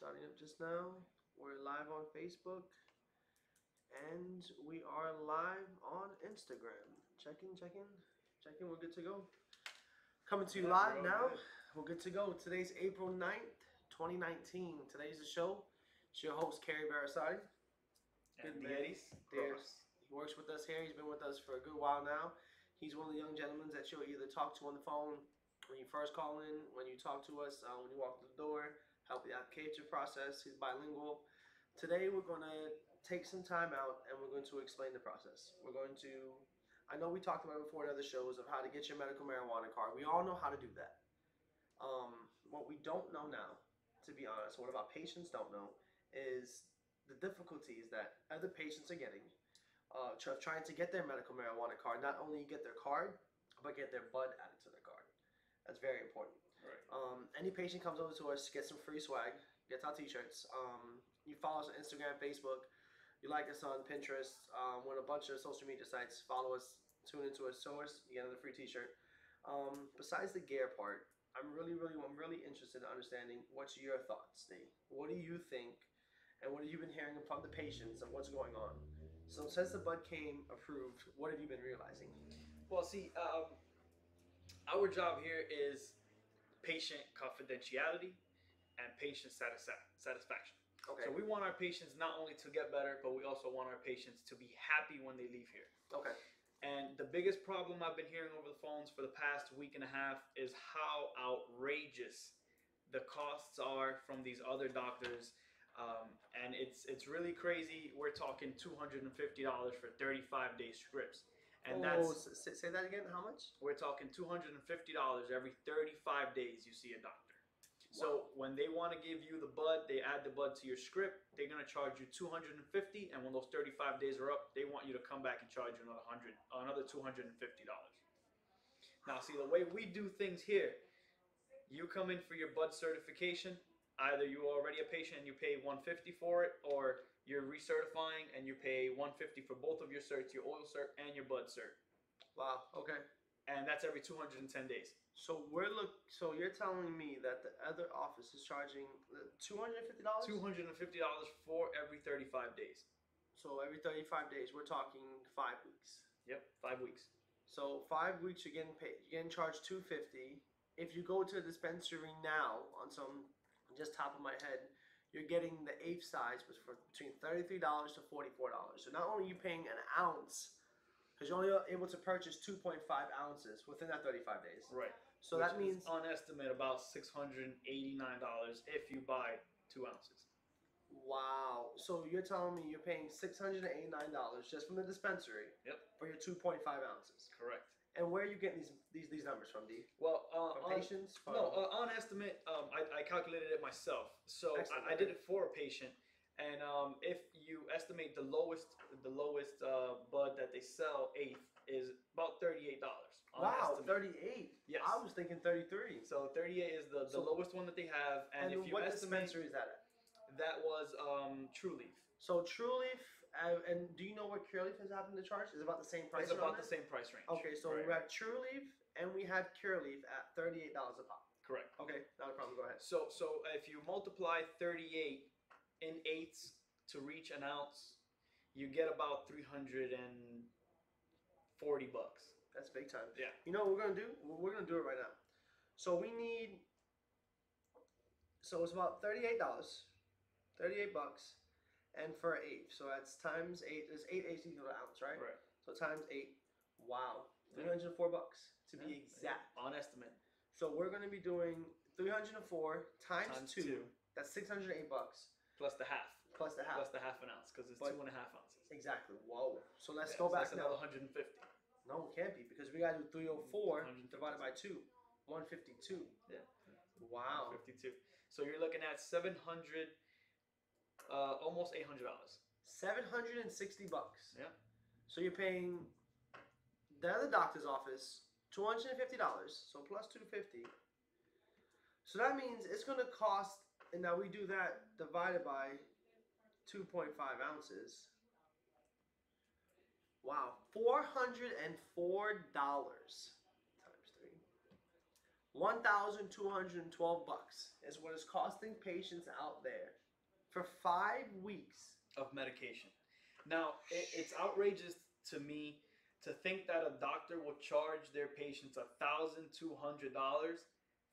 Starting up just now. We're live on Facebook and we are live on Instagram. Checking. We're good to go. Coming to you live now. Good. We're good to go. Today's April 9th, 2019. Today's the show. It's your host, Kerry Barasati. Good man. He works with us here. He's been with us for a good while now. He's one of the young gentlemen that you'll either talk to on the phone when you first call in, when you talk to us, when you walk through the door, help the application process. He's bilingual. Today we're going to take some time out and we're going to explain the process. I know we talked about it before in other shows of how to get your medical marijuana card. We all know how to do that. What we don't know now, to be honest, what our patients don't know, is the difficulties that other patients are getting trying to get their medical marijuana card. Not only get their card, but get their bud added to their card. That's very important. Right. Any patient comes over to us, gets some free swag, gets our t-shirts. You follow us on Instagram, Facebook. You like us on Pinterest. We're on a bunch of social media sites. Follow us, tune into our source. You get another free t-shirt. Besides the gear part, I'm really interested in understanding what's your thoughts, Steve. What do you think, and what have you been hearing from the patients of what's going on? So since the bud came approved, what have you been realizing? Well, see, our job here is patient confidentiality and patient satisfaction. Okay. So we want our patients not only to get better, but we also want our patients to be happy when they leave here. Okay. And the biggest problem I've been hearing over the phones for the past week and a half is how outrageous the costs are from these other doctors. And it's really crazy. We're talking $250 for 35-day scripts. And say that again. How much? We're talking $250 every 35 days you see a doctor. Wow. So when they want to give you the bud, they add the bud to your script. They're going to charge you $250, and when those 35 days are up, they want you to come back and charge you another $250. Now, see, the way we do things here, you come in for your bud certification. Either you're already a patient and you pay $150 for it, or you're recertifying and you pay $150 for both of your certs, your oil cert and your bud cert. Wow. Okay. And that's every 210 days. So So you're telling me that the other office is charging $250? $250 for every 35 days. So every 35 days, we're talking 5 weeks. Yep, 5 weeks. So 5 weeks, you're getting paid. You're getting charged $250. If you go to a dispensary now, on some, just top of my head, you're getting the eighth size, which for between $33 to $44. So not only are you paying an ounce, because you're only able to purchase 2.5 ounces within that 35 days. Right. So that means, on estimate, about $689 if you buy 2 ounces. wow. So you're telling me you're paying $689 just from the dispensary. Yep. For your 2.5 ounces. Correct. And where are you getting these numbers from, D? Well, from patients? On estimate, I calculated it myself. So I did it for a patient. And if you estimate the lowest bud that they sell, eighth, is about $38. Wow, 38. Yes. I was thinking 33. So 38 is the lowest one that they have. And if you what estimate, dispensary is that at? That was True Leaf. So True Leaf, and do you know what Cure Leaf has happened to charge? Is it about the same price? It's about the same price range. Okay, so we have True Leaf and we have Cure Leaf at $38 a pop. Correct. Okay, not a problem. Go ahead. So if you multiply 38 in eighths to reach an ounce, you get about $340. That's big time. Yeah. You know what we're gonna do? We're gonna do it right now. So it's about $38, $38, and for an eighth. So that's times 8. There's 8 eighths equal to an ounce, right? Right. So times 8. Wow, $304 to be exact. On estimate. So we're gonna be doing 304 times 2. That's $608. Plus the half. Plus the half. Plus the half an ounce, because it's 2.5 ounces. Exactly. Whoa. So let's go back that's now. another 150. No, it can't be, because we gotta do 304 divided by 2. 152. Yeah. Wow. 152. So you're looking at $700, almost $800. $760. Yeah. So you're paying the other doctor's office $250. So plus $250. So that means it's gonna cost. And now we do that divided by 2.5 ounces. Wow, $404 times 3. $1,212 is what it's costing patients out there for 5 weeks of medication. Now, it's outrageous to me to think that a doctor will charge their patients $1,200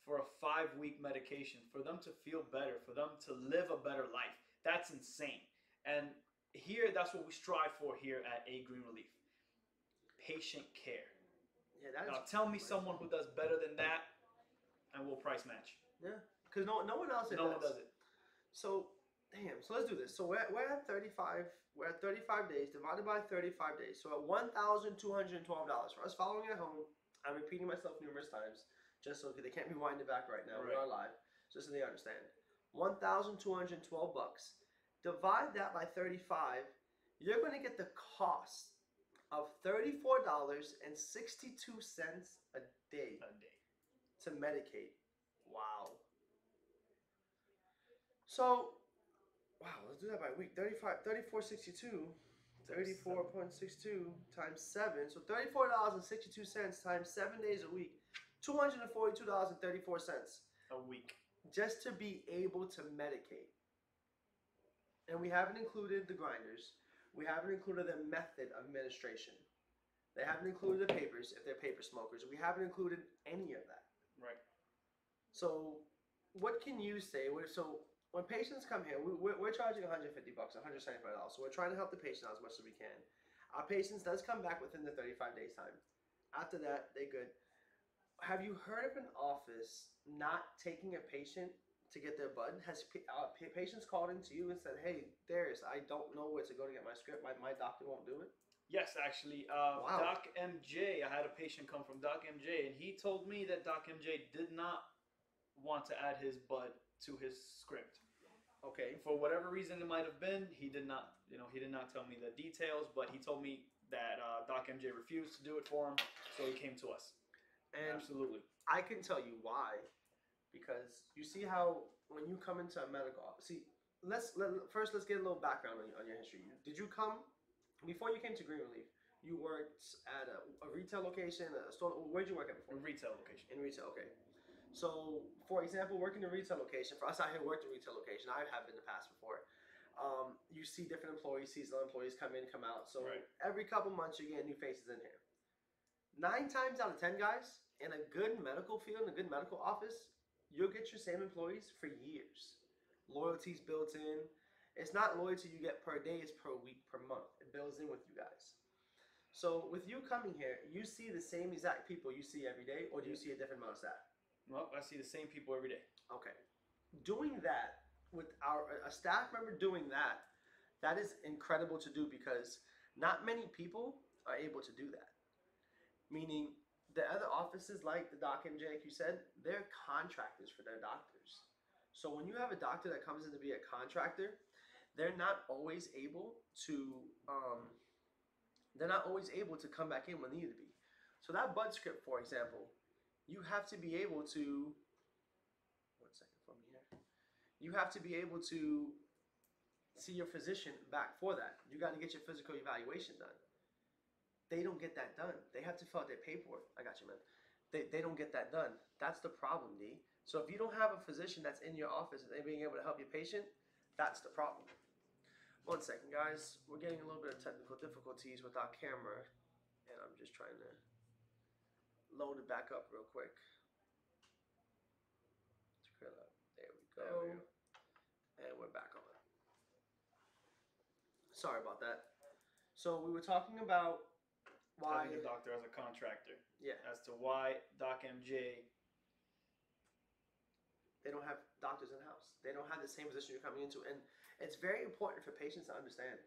for a 5 week medication for them to feel better, for them to live a better life. That's insane. And here, that's what we strive for here at A Green Relief. Patient care. Yeah, that is. Now, tell me someone who does better than that, and we'll price match. Yeah, because no one else No one does it. So, damn. So let's do this. So we're at 35. We're at 35 days divided by 35 days. So at $1,212 for us following at home. I'm repeating myself numerous times just so they can't rewind it back right now. Right. We are live, just so they understand. $1,212. Divide that by 35. You're going to get the cost of $34.62 a day to medicate. Wow. So, wow, let's do that by week. 34.62 times 7. So $34.62 times 7 days a week. $242.34 a week. Just to be able to medicate. And we haven't included the grinders. We haven't included the method of administration. They haven't included the papers if they're paper smokers. We haven't included any of that. Right. So, what can you say? So, when patients come here, we're charging $150, $175. So we're trying to help the patient out as much as we can. Our patients does come back within the 35 days time. After that, they're good. Have you heard of an office not taking a patient to get their bud? Has patients called into you and said, "Hey, Darius, I don't know where to go to get my script. My doctor won't do it." Yes, actually, Wow. Doc MJ. I had a patient come from Doc MJ, and he told me that Doc MJ did not want to add his bud to his script. Okay. For whatever reason it might have been, he did not tell me the details, but he told me that Doc MJ refused to do it for him, so he came to us. And absolutely, I can tell you why. Because you see how when you come into a medical office, let's get a little background on your history. Did you come before you came to Green Relief? You worked at a retail location, a store. Where did you work at before? A retail location. In retail, okay. So, for example, working in a retail location, for us out here worked in a retail location, I have been in the past before. You see different employees, seasonal employees come in, come out. So right. Every couple months you get new faces in here. 9 times out of 10, guys, in a good medical field, in a good medical office, you'll get your same employees for years. Loyalty's built in. It's not loyalty you get per day, it's per week, per month. It builds in with you guys. So with you coming here, you see the same exact people you see every day, or do you see a different amount of staff? Well, I see the same people every day. Okay. Doing that with a staff member doing that, that is incredible to do because not many people are able to do that. Meaning the other offices like the Doc MJ, like you said, they're contractors for their doctors. So when you have a doctor that comes in to be a contractor, they're not always able to come back in when needed to be. So that bud script, for example, you have to be able to, one second for me here. You have to be able to see your physician back for that. You got to get your physical evaluation done. They don't get that done. They have to fill out their paperwork. I got you, man. They don't get that done. That's the problem, D. So if you don't have a physician that's in your office and they're being able to help your patient, that's the problem. One second, guys. We're getting a little bit of technical difficulties with our camera, and I'm just trying to load it back up real quick. There we go. And we're back on. Sorry about that. So we were talking about why having a doctor as a contractor. Yeah. As to why Doc MJ. They don't have doctors in house. They don't have the same position you're coming into, and it's very important for patients to understand.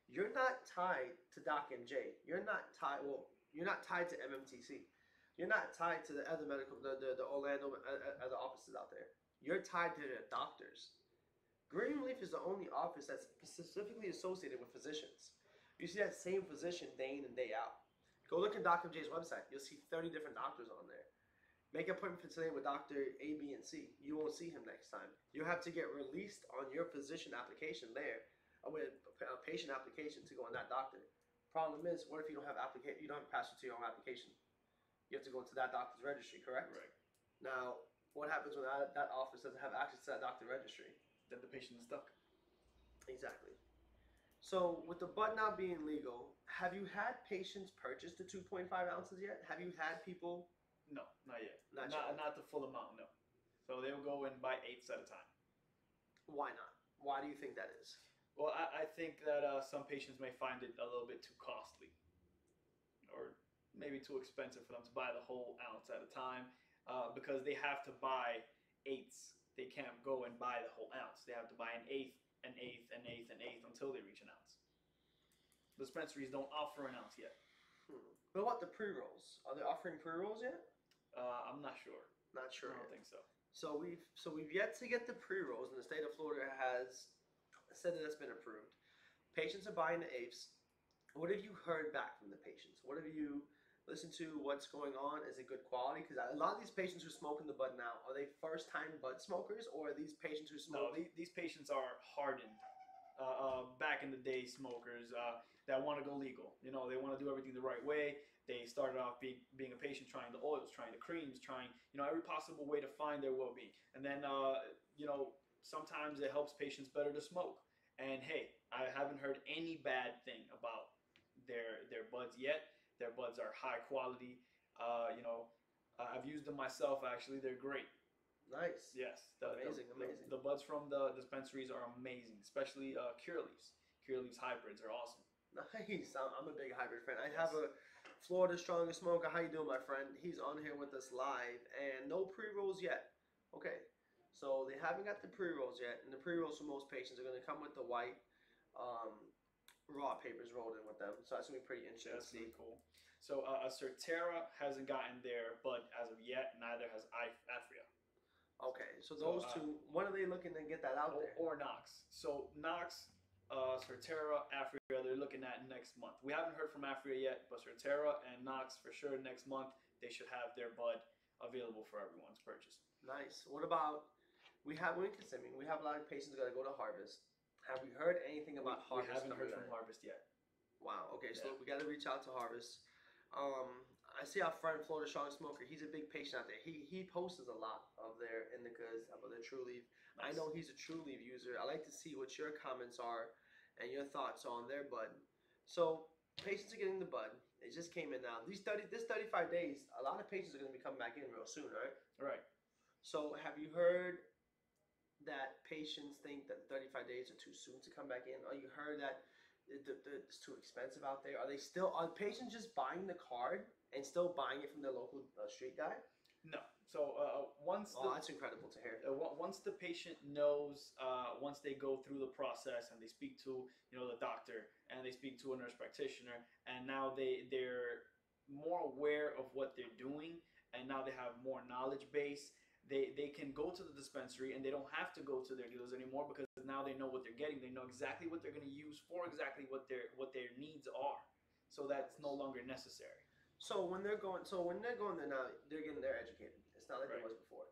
You're not tied to Doc MJ. You're not tied. Well, you're not tied to MMTC. You're not tied to the other medical, the Orlando other offices out there. You're tied to the doctors. Green Relief is the only office that's specifically associated with physicians. You see that same physician day in and day out. Go look at Doc MJ's website. You'll see 30 different doctors on there. Make an appointment for today with Dr. A, B, and C. You won't see him next time. You'll have to get released on your physician application there, with a patient application to go on that doctor. Problem is, what if you don't have you don't have password to your own application? You have to go into that doctor's registry, correct? Right. Now, what happens when that office doesn't have access to that doctor registry? Then the patient is stuck. Exactly. So, with the bud now being legal, have you had patients purchase the 2.5 ounces yet? Have you had people? No, not yet. Not Not yet. not the full amount. No. So they'll go and buy eighths at a time. Why not? Why do you think that is? Well, I think that some patients may find it a little bit too costly, or maybe too expensive for them to buy the whole ounce at a time, because they have to buy eighths. They can't go and buy the whole ounce. They have to buy an eighth, an eighth, an eighth, an eighth until they reach an ounce. Dispensaries don't offer an ounce yet. What about the pre rolls? Are they offering pre rolls yet? I'm not sure. Not sure. I don't yet. think so. So we've yet to get the pre rolls, and the state of Florida has said that it's been approved. Patients are buying the eighths. What have you heard back from the patients? What have you listened to? What's going on? Is it good quality? Because a lot of these patients who are smoking the bud now, are they first time bud smokers, or are these patients who No, smoke? these patients are hardened, back in the day smokers that want to go legal. You know, they want to do everything the right way. They started off being a patient, trying the oils, trying the creams, trying every possible way to find their well-being. And then sometimes it helps patients better to smoke. And hey, I haven't heard any bad thing about their buds yet. Their buds are high quality. I've used them myself. Actually, they're great. Nice. Yes, Amazing. the buds from the dispensaries are amazing, especially Curaleafs. Curaleafs hybrids are awesome. Nice. I'm a big hybrid fan. I Yes. have a Florida strongest smoker. How you doing, my friend? He's on here with us live, and no pre rolls yet. Okay, so they haven't got the pre rolls yet, and the pre rolls for most patients are going to come with the white raw papers rolled in with them. So that's gonna be pretty interesting to That's really see. cool. So Certera hasn't gotten their bud as of yet. Neither has Afria. Okay, so So, those two. When are they looking to get that out there? Or Knox. So Knox, Certera, Afria, they're looking at next month. We haven't heard from Afria yet, but Certera and Knox for sure next month they should have their bud available for everyone to purchase. Nice. What about we have when consuming? We have a lot of patients that gotta go to Harvest. Have we heard anything about We Harvest? haven't heard coming from out? Harvest yet. Wow. Okay, so Yeah. we got to reach out to Harvest. I see our friend Florida Strong Smoker. He's a big patient out there. He posts a lot of their indicas, of their True Leaf. Nice. I know he's a True Leaf user. I like to see what your comments are and your thoughts on their bud. So patients are getting the bud. It just came in now. This 35 days, a lot of patients are going to be coming back in real soon, right? Right. So have you heard that patients think that 35 days are too soon to come back in? Or you heard that it's too expensive out there? Are patients just buying the card and still buying it from their local street guy? No. So That's incredible to hear. once the patient knows, once they go through the process and they speak to the doctor and they speak to a nurse practitioner, and now they're more aware of what they're doing, and now they have more knowledge base. They can go to the dispensary and they don't have to go to their dealers anymore, because now they know what they're getting. They know exactly what they're going to use for exactly what their needs are. So that's no longer necessary. So when they're going there now, they're getting educated. It's not like Right. it was before.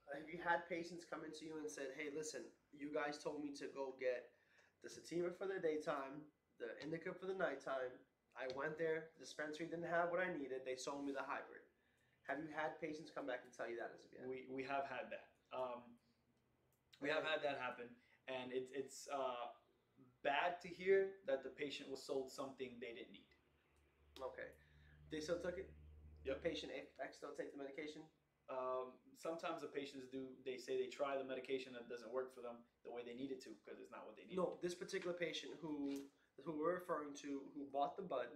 Have you had patients come into you and said, "Hey, listen, you guys told me to go get the sativa for the daytime, the indica for the nighttime. I went there. The dispensary didn't have what I needed. They sold me the hybrid." Have you had patients come back and tell you that as of yet? We have had that. We have had that happen, and it's bad to hear that the patient was sold something they didn't need. Okay. They still took it? Yep. The patient X still take the medication? Sometimes the patients do. They say they try the medication and it doesn't work for them the way they need it to, because it's not what they need. No, this particular patient who we're referring to, who bought the bud,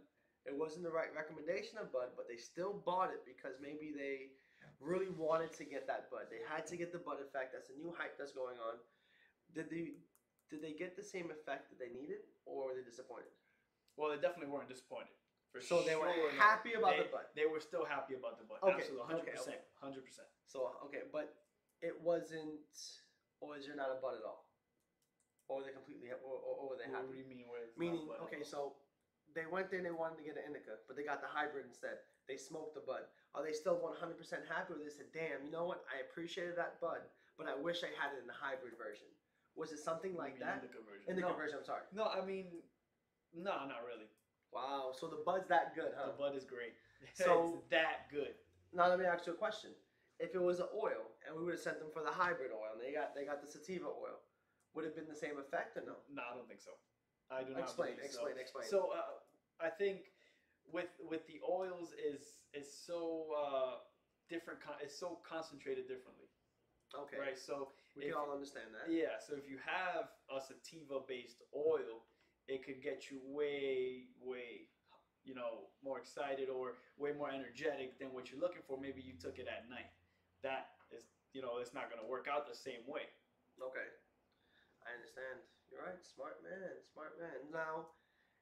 it wasn't the right recommendation of bud, but they still bought it because maybe they really wanted to get that bud. They had to get the bud effect. That's a new hype that's going on. Did they get the same effect that they needed, or were they disappointed? Well, they definitely weren't disappointed. So they were happy about the bud. They were still happy about the bud. Okay, Absolutely, 100%, 100%. So but it wasn't, or is there not a bud at all, or they completely, or were they happy? What do you mean? Meaning, okay, so they went there and they wanted to get an indica, but they got the hybrid instead. They smoked the bud. Are they still 100% happy, or they said, "Damn, you know what? I appreciated that bud, but I wish I had it in the hybrid version." Was it something like that? Indica version. Indica version. I'm sorry. No, I mean, no, not really. Wow. So the bud's that good, huh? The bud is great. So it's that good. now let me ask you a question. if it was an oil and we would have sent them for the hybrid oil and they got the sativa oil, would it have been the same effect or no? No, I don't think so. I do not Explain, believe explain, so. explain. So I think with the oils is so different. It's so concentrated differently, Okay, right? So we if can all understand that. yeah, so if you have a sativa based oil, it could get you way more excited or way more energetic than what you're looking for. Maybe you took it at night. That is it's not going to work out the same way. Okay, I understand. You're right. Smart man. Smart man. Now,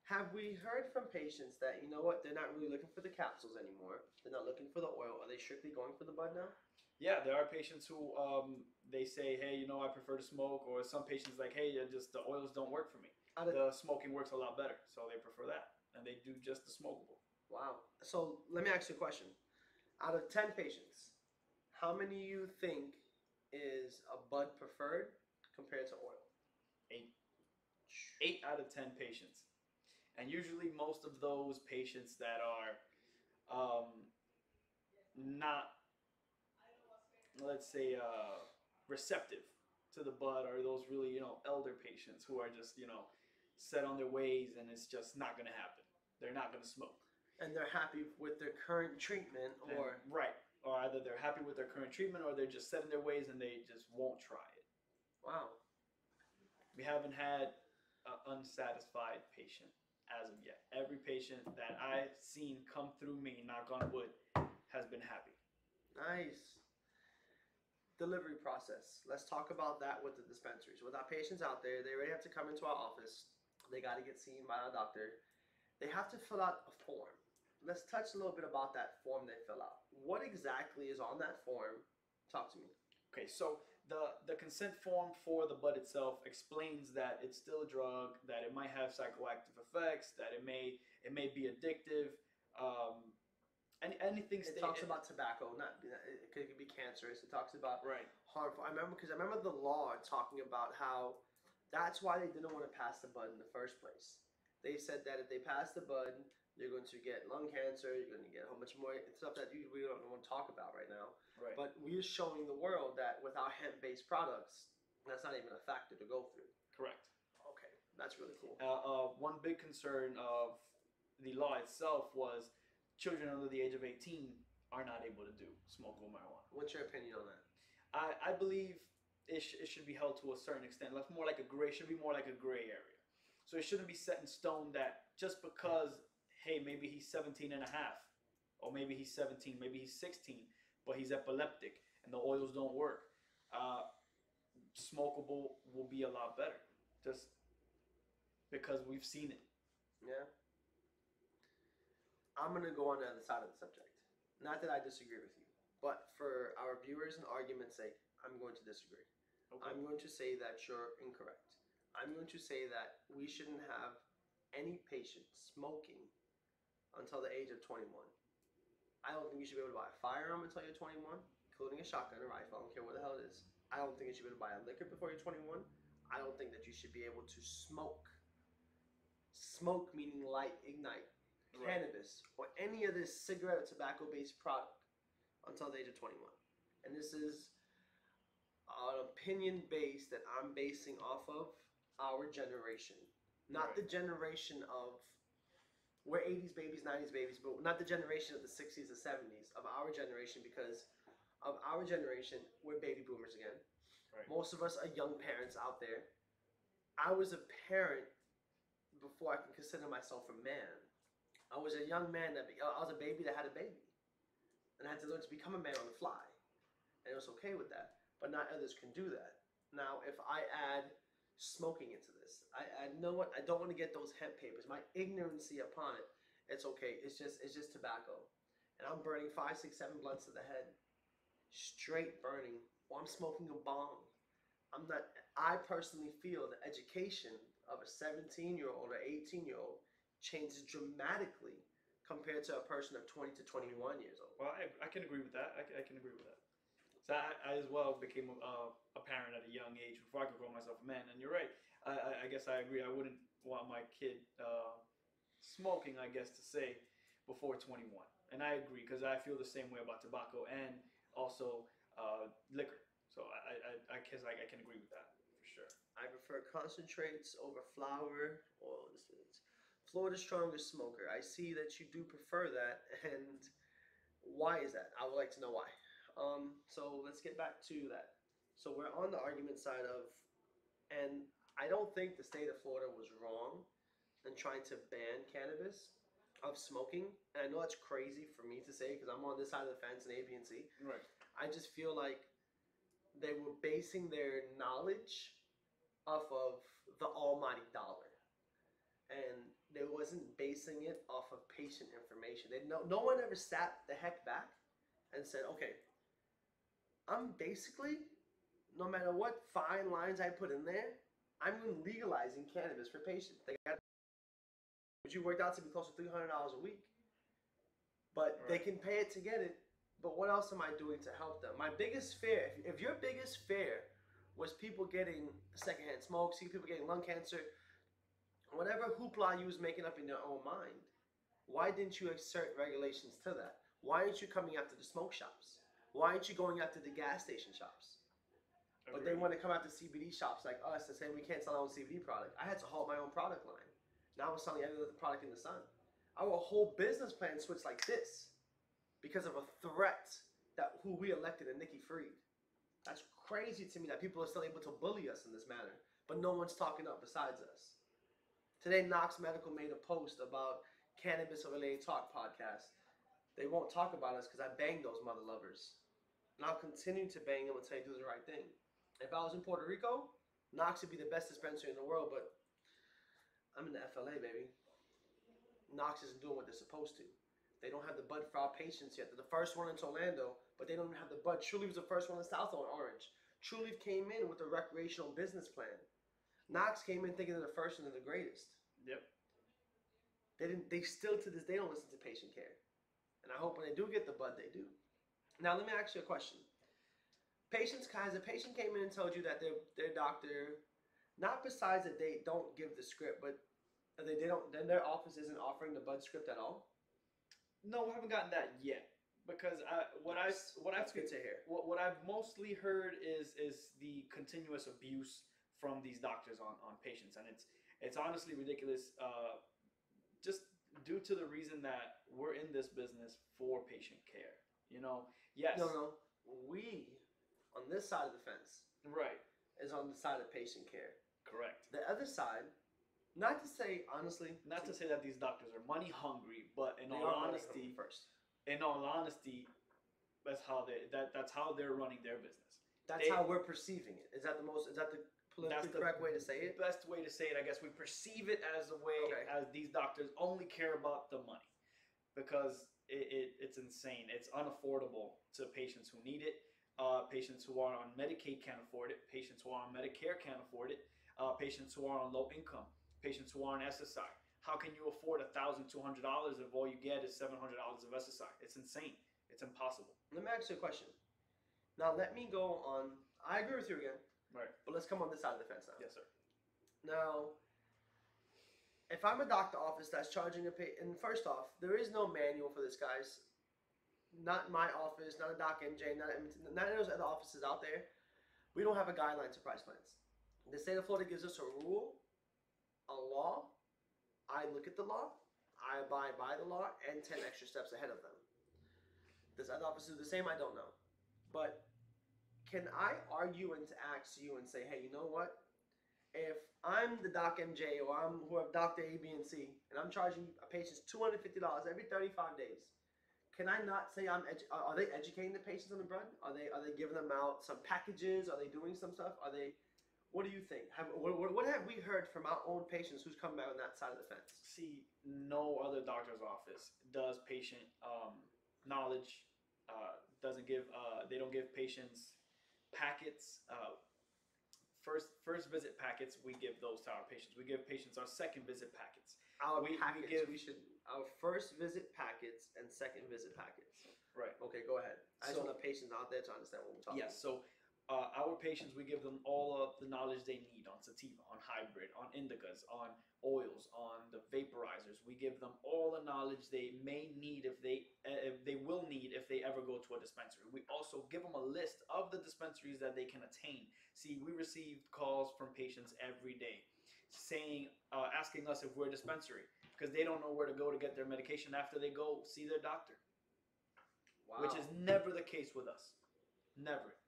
have we heard from patients that, you know what, they're not really looking for the capsules anymore? They're not looking for the oil. Are they strictly going for the bud now? Yeah, there are patients who they say, hey, I prefer to smoke, or some patients like, hey, just the oils don't work for me. The smoking works a lot better, so they prefer that, and they do just the smokable. Wow. So let me ask you a question. Out of 10 patients, how many you think is a bud preferred compared to oil? 8. 8 out of 10 patients. And usually most of those patients that are not, let's say, receptive to the bud are those really, elder patients who are just, set on their ways and it's just not going to happen. They're not going to smoke. And they're happy with their current treatment or... Right. Or either they're happy with their current treatment or they're just set in their ways and they just won't try it. Wow. We haven't had an unsatisfied patient as of yet. Every patient that I've seen come through me, knock on wood, has been happy. Nice. Delivery process. Let's talk about that with the dispensaries. With our patients out there, they already have to come into our office. They got to get seen by our doctor. They have to fill out a form. Let's touch a little bit about that form they fill out. What exactly is on that form? Talk to me. Okay, so the consent form for the bud itself explains that it's still a drug, that it might have psychoactive effects, that it may be addictive. Anything. It talks about tobacco. It could be cancerous. It talks about right. harmful. I remember the law talking about how that's why they didn't want to pass the bud in the first place. They said that if they pass the bud, you're going to get lung cancer. You're going to get a whole bunch more stuff that we don't want to talk about right now. Right. But we're showing the world that with our hemp-based products, that's not even a factor to go through. Correct. Okay, that's really cool. One big concern of the law itself was children under the age of 18 are not able to do smokable marijuana. What's your opinion on that? I believe it should be held to a certain extent. That's more like a gray. Should be more like a gray area. So it shouldn't be set in stone that just because, hey, maybe he's 17 and a half, or maybe he's 17, maybe he's 16, but he's epileptic and the oils don't work. Smokable will be a lot better, just because we've seen it. Yeah. I'm going to go on the other side of the subject. Not that I disagree with you, but for our viewers and argument's sake, I'm going to disagree. Okay. I'm going to say that you're incorrect. I'm going to say that we shouldn't have any patient smoking until the age of 21. I don't think you should be able to buy a firearm until you're 21, including a shotgun or rifle. I don't care what the hell it is. I don't think you should be able to buy a liquor before you're 21. I don't think that you should be able to smoke. Smoke meaning light, ignite, right. Cannabis, or any of this cigarette or tobacco-based product until the age of 21. And this is an opinion base that I'm basing off of our generation. Not right. The generation of, we're 80s babies, 90s babies, but not the generation of the 60s or 70s, of our generation, because of our generation, we're baby boomers again. Right. Most of us are young parents out there. I was a parent before I can consider myself a man. I was a young man, I was a baby that had a baby. And I had to learn to become a man on the fly. And it was okay with that. But not others can do that. Now, if I add smoking into this, I know what, I don't want to get those hemp papers. My ignorancy upon it, it's okay. It's just tobacco. And I'm burning 5, 6, 7 blunts to the head. Straight burning. Or I'm smoking a bong. I personally feel the education of a 17-year-old or 18-year-old changes dramatically compared to a person of 20 to 21 years old. Well, I can agree with that. I can agree with that. So I as well became a parent at a young age before I could call myself a man. And you're right. I guess I agree. I wouldn't want my kid smoking, I guess to say, before 21. And I agree because I feel the same way about tobacco and also liquor. So I guess I can agree with that for sure. I prefer concentrates over flour. Well, this is Florida's strongest smoker. I see that you do prefer that, and why is that? I would like to know why. So let's get back to that. So we're on the argument side of, and I don't think the state of Florida was wrong in trying to ban cannabis of smoking. And I know that's crazy for me to say because I'm on this side of the fence in A, B, and C. Right. I just feel like they were basing their knowledge off of the almighty dollar, and they wasn't basing it off of patient information. No one ever sat the heck back and said, okay, I'm basically, no matter what fine lines I put in there, I'm legalizing cannabis for patients. They got, which you worked out to be close to $300 a week, but they can pay it to get it. But what else am I doing to help them? My biggest fear, if your biggest fear was people getting secondhand smoke, see people getting lung cancer, whatever hoopla you was making up in your own mind, why didn't you insert regulations to that? Why aren't you coming after the smoke shops? Why aren't you going after the gas station shops? But they want to come after CBD shops like us and say we can't sell our own CBD product. I had to halt my own product line. Now we're selling every other product in the sun. Our whole business plan switched like this because of a threat that who we elected in Nikki Fried. That's crazy to me that people are still able to bully us in this manner, but no one's talking up besides us. Today, Knox Medical made a post about cannabis-related talk podcast. They won't talk about us because I banged those mother lovers. And I'll continue to bang them until they do the right thing. If I was in Puerto Rico, Knox would be the best dispensary in the world, but I'm in the FLA, baby. Knox isn't doing what they're supposed to. They don't have the bud for our patients yet. They're the first one in Orlando, but they don't even have the bud. Trulieve was the first one in South Orange. Trulieve came in with a recreational business plan. Knox came in thinking they're the first and they're the greatest. Yep. They still to this day don't listen to patient care. And I hope when they do get the bud, they do. Now let me ask you a question. Has a patient came in and told you that their doctor, not besides that they don't give the script, but then their office isn't offering the bud script at all? No, we haven't gotten that yet. Because That's good to hear. What I've mostly heard is the continuous abuse from these doctors on patients, and it's honestly ridiculous. Just due to the reason that we're in this business for patient care. You know, yes. No. We, on this side of the fence, right, is on the side of patient care. Correct. The other side, not to say honestly, not to say that these doctors are money hungry, but in all honesty, that's how they're running their business. That's how we're perceiving it. Is that the politically correct way to say it? Best way to say it, I guess. We perceive it as a way as these doctors only care about the money, because it's insane. It's unaffordable to patients who need it. Patients who are on Medicaid can't afford it. Patients who are on Medicare can't afford it. Patients who are on low income. Patients who are on SSI. How can you afford $1,200 if all you get is $700 of SSI? It's insane. It's impossible. Let me ask you a question. Now let me go on. I agree with you again. Right. But let's come on this side of the fence now. Yes, sir. Now, if I'm a doctor office that's charging and first off, there is no manual for this, guys. Not my office, not a Doc MJ, none of those other offices out there. We don't have a guideline to price plans. The state of Florida gives us a rule, a law. I look at the law, I abide by the law, and 10 extra steps ahead of them. Does other offices do the same? I don't know. But can I argue and ask you and say, hey, you know what? If I'm the Doc MJ or I'm whoever Dr. A, B, and C, and I'm charging a patient $250 every 35 days, can I not say are they educating the patients on the bud? Are they giving them out some packages? Are they doing some stuff? What do you think? What have we heard from our own patients who's come back on that side of the fence? See, no other doctor's office does patient knowledge. Doesn't give. They don't give patients packets. First visit packets. We give those to our patients. We give patients our second visit packets. Our first visit packets and second visit packets. Right. Okay, go ahead. I just want the patients out there to understand what we're talking about. Yes. So our patients, we give them all of the knowledge they need on sativa, on hybrid, on indicas, on oils, on the vaporizers. We give them all the knowledge they may need if they will need if they ever go to a dispensary. We also give them a list of the dispensaries that they can attain. See, we receive calls from patients every day saying, asking us if we're a dispensary because they don't know where to go to get their medication after they go see their doctor. Wow. Which is never the case with us. Never.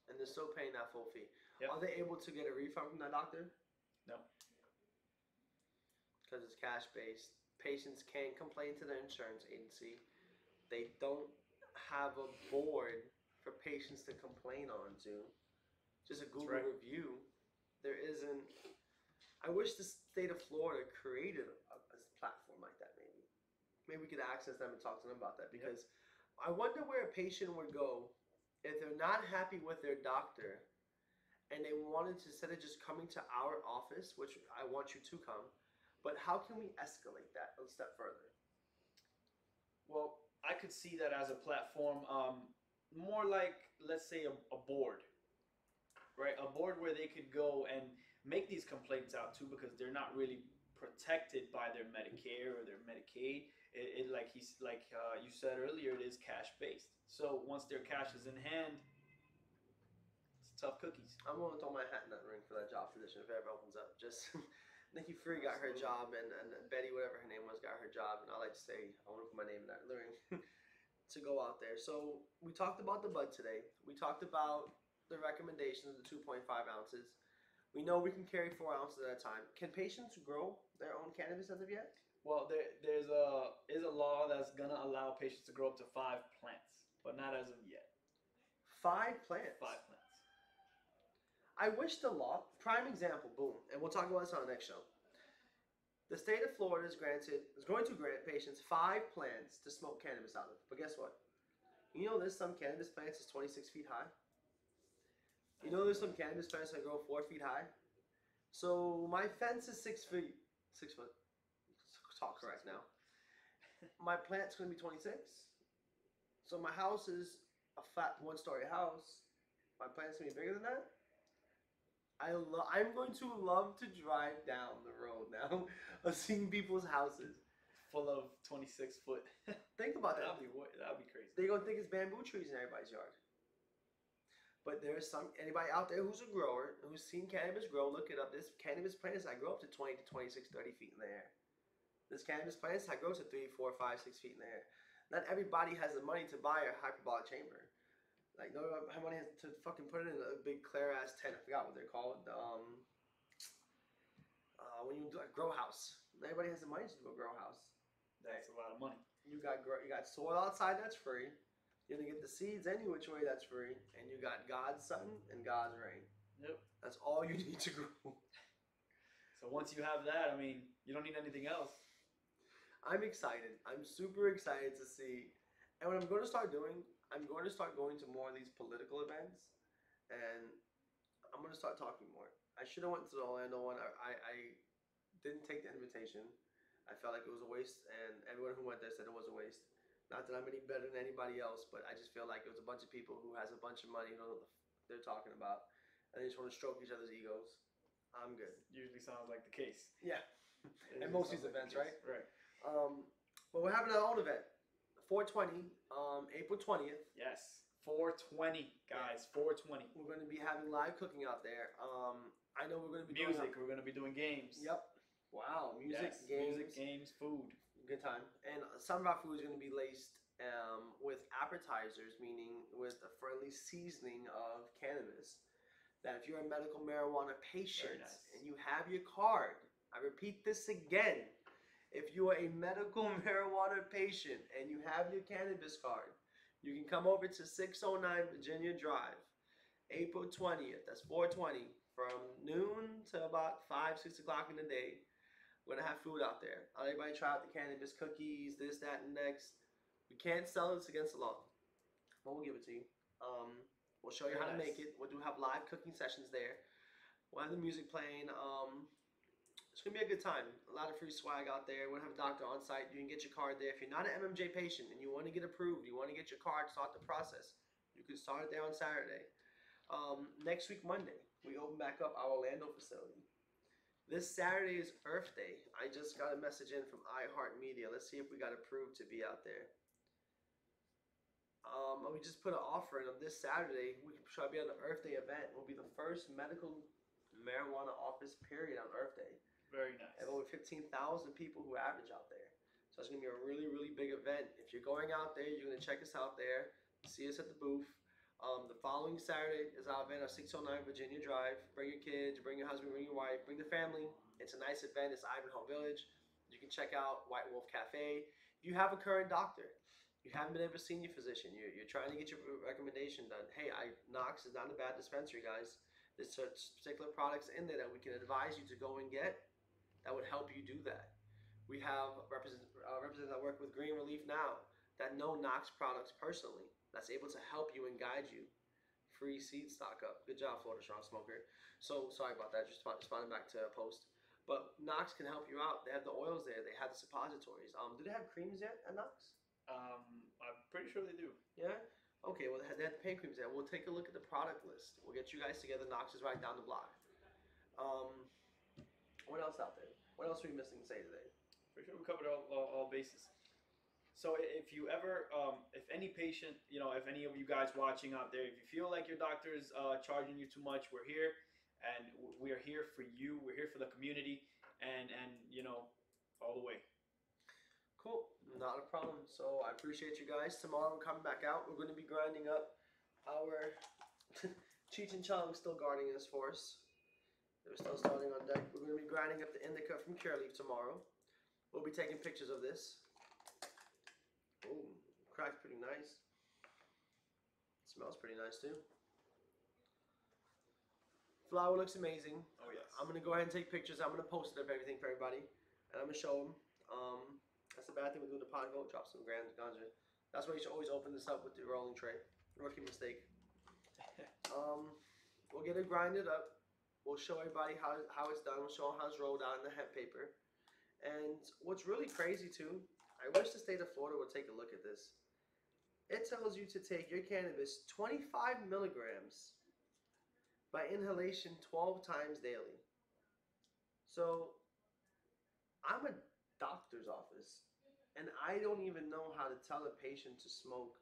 And they're still paying that full fee. Yep. Are they able to get a refund from that doctor? No. Because it's cash based. Patients can't complain to the insurance agency. They don't have a board for patients to complain on to. Just a Google review. There isn't. I wish the state of Florida created a platform like that. Maybe we could access them and talk to them about that, because I wonder where a patient would go if they're not happy with their doctor and they wanted to, instead of just coming to our office, which I want you to come, but how can we escalate that a step further? Well, I could see that as a platform, more like, let's say, a board, right? A board where they could go and make these complaints out to, because they're not really protected by their Medicare or their Medicaid. It like you said earlier, it is cash based. So once their cash is in hand, it's tough cookies. I'm going to throw my hat in that ring for that job position if it ever opens up. Just Nikki Free got her job, and Betty, whatever her name was, got her job, and I like to say I want to put my name in that ring to go out there. So we talked about the bud today. We talked about the recommendations of the 2.5 ounces. We know we can carry 4 ounces at a time. Can patients grow their own cannabis as of yet? Well, there's a law that's gonna allow patients to grow up to 5 plants, but not as of yet. 5 plants? 5 plants. I wish the law, prime example, boom, and we'll talk about this on the next show. The state of Florida is going to grant patients 5 plants to smoke cannabis out of. But guess what? You know there's some cannabis plants that's 26 feet high? You know there's some cannabis plants that grow 4 feet high? So my fence is 6 feet. 6 foot. Talk correct now. My plant's going to be 26. So my house is a flat 1-story house. My plant's going to be bigger than that. I'm going to love to drive down the road now of seeing people's houses full of 26-foot. Think about that. That'd be crazy. They're going to think it's bamboo trees in everybody's yard. But there's anybody out there who's a grower, who's seen cannabis grow, look it up. This cannabis plants that grow up to 20 to 26, 30 feet in the air. This cannabis plants that grow to 3, 4, 5, 6 feet in the air. Not everybody has the money to buy a hyperbolic chamber. Like, no one has money to fucking put it in a big clear ass tent. I forgot what they're called. When you do a grow house, everybody has the money to do a grow house. That's a lot of money. You got soil outside that's free. You're gonna get the seeds any which way that's free, and you got God's sun and God's rain. Yep. That's all you need to grow. So once you have that, I mean, you don't need anything else. I'm excited. I'm super excited to see. And what I'm going to start doing, I'm going to start going to more of these political events, and I'm going to start talking more. I should have went to the Orlando one. I didn't take the invitation. I felt like it was a waste, and everyone who went there said it was a waste. Not that I'm any better than anybody else, but I just feel like it was a bunch of people who has a bunch of money, who don't know what they're talking about, and they just want to stroke each other's egos. I'm good. Usually sounds like the case. Yeah. And most of these events, right? Right. But we're having our own event, 420, April 20th. Yes, 420, guys, 420. We're going to be having live cooking out there. I know we're going to be music. We're going to be doing games. Yep. Wow, music, yes, games. Music, games, food. Good time. And some of our food is going to be laced with appetizers, meaning with a friendly seasoning of cannabis. That if you're a medical marijuana patient and you have your card, I repeat this again. If you are a medical marijuana patient and you have your cannabis card, you can come over to 609 Virginia Drive, April 20th. That's 420, from noon to about 5, 6 o'clock in the day. We're going to have food out there. Everybody try out the cannabis cookies, this, that, and next. We can't sell it. It's against the law. But we'll give it to you. We'll show you how to make it. We'll have live cooking sessions there. We'll have the music playing. It's going to be a good time. A lot of free swag out there. We'll have a doctor on site. You can get your card there. If you're not an MMJ patient and you want to get approved, you want to get your card, start the process, you can start it there on Saturday. Next week, Monday, we open back up our Orlando facility. This Saturday is Earth Day. I just got a message in from iHeartMedia. Let's see if we got approved to be out there. We just put an offer in on this Saturday. We could try to be on the Earth Day event. We'll be the first medical marijuana office period on Earth Day. Very nice. I have over 15,000 people who average out there. So it's going to be a really, really big event. If you're going out there, you're going to check us out there. See us at the booth. The following Saturday is our event at 609 Virginia Drive. Bring your kids, bring your husband, bring your wife, bring the family. It's a nice event. It's Ivanhoe Village. You can check out White Wolf Cafe. If you have a current doctor, you haven't been able to see your physician, you're trying to get your recommendation done. Hey, Knox is not a bad dispensary, guys. There's particular products in there that we can advise you to go and get that would help you do that. We have representatives that work with Green Relief now that know Knox products personally, that's able to help you and guide you. Free seed stock up. Good job, Florida Strong Smoker. So sorry about that. Just responding back to a post. But Knox can help you out. They have the oils there. They have the suppositories. Do they have creams yet at Knox? I'm pretty sure they do. Yeah? Okay, well, they have the pain creams there. We'll take a look at the product list. We'll get you guys together. Knox is right down the block. What else out there? What else are we missing to say today? For sure, we covered all bases. So if you ever, if any patient, if any of you guys watching out there, if you feel like your doctor is charging you too much, we're here, and we are here for you. We're here for the community, and all the way. Cool, not a problem. So I appreciate you guys. Tomorrow we're coming back out. We're going to be grinding up our Cheech and Chong still guarding us for us. They're still starting on deck. We're going to be grinding up the indica from Cureleaf tomorrow. We'll be taking pictures of this. Ooh, crack's pretty nice. Smells pretty nice too. Flower looks amazing. Oh yes. I'm gonna go ahead and take pictures. I'm gonna post it up everything for everybody, and I'm gonna show them. That's the bad thing with doing the pod. Go drop some ganja. That's why you should always open this up with the rolling tray. Rookie mistake. We'll get it grinded up. We'll show everybody how it's done. We'll show them how it's rolled out in the hemp paper. And what's really crazy too, I wish the state of Florida would take a look at this. It tells you to take your cannabis 25 milligrams by inhalation 12 times daily. So I'm a doctor's office and I don't even know how to tell a patient to smoke.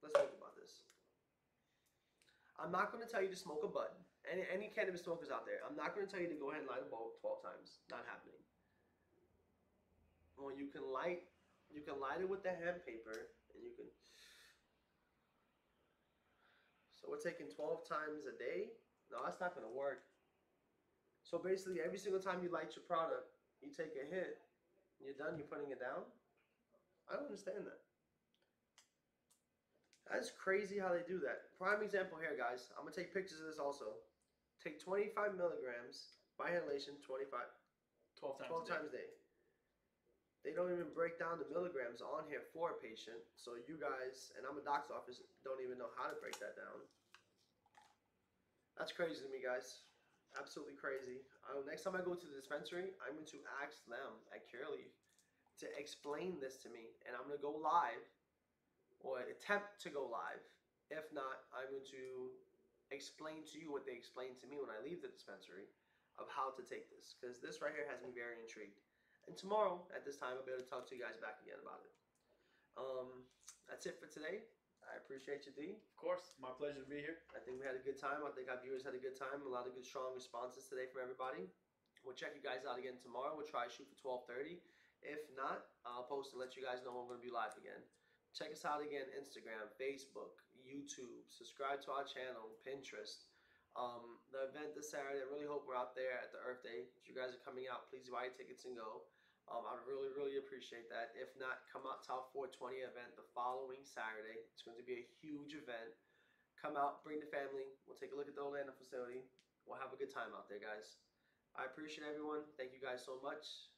Let's think about this. I'm not going to tell you to smoke a bud. Any cannabis smokers out there, I'm not going to tell you to go ahead and light a bulb 12 times. Not happening. Well, you can light it with the hemp paper, and you can. So we're taking 12 times a day? No, that's not going to work. So basically, every single time you light your product, you take a hit, and you're done, you're putting it down? I don't understand that. That's crazy how they do that. Prime example here, guys. I'm going to take pictures of this also. Take 25 milligrams by inhalation, 12 times a day. They don't even break down the milligrams on here for a patient. So you guys, and I'm a doctor's office, don't even know how to break that down. That's crazy to me, guys. Absolutely crazy. Next time I go to the dispensary, I'm going to ask them at Cureleaf to explain this to me. And I'm going to go live, or attempt to go live. If not, I'm going to explain to you what they explained to me when I leave the dispensary of how to take this. Because this right here has me very intrigued. And tomorrow, at this time, I'll be able to talk to you guys back again about it. That's it for today. I appreciate you, D. Of course, my pleasure to be here. I think we had a good time. I think our viewers had a good time. A lot of good, strong responses today from everybody. We'll check you guys out again tomorrow. We'll try to shoot for 12:30. If not, I'll post and let you guys know when we're going to be live again. Check us out again, Instagram, Facebook, YouTube. Subscribe to our channel, Pinterest. The event this Saturday, I really hope we're out there at the Earth Day. If you guys are coming out, please buy your tickets and go. I'd really, really appreciate that. If not, come out to our 420 event the following Saturday. It's going to be a huge event. Come out, bring the family. We'll take a look at the Orlando facility. We'll have a good time out there, guys. I appreciate everyone. Thank you guys so much.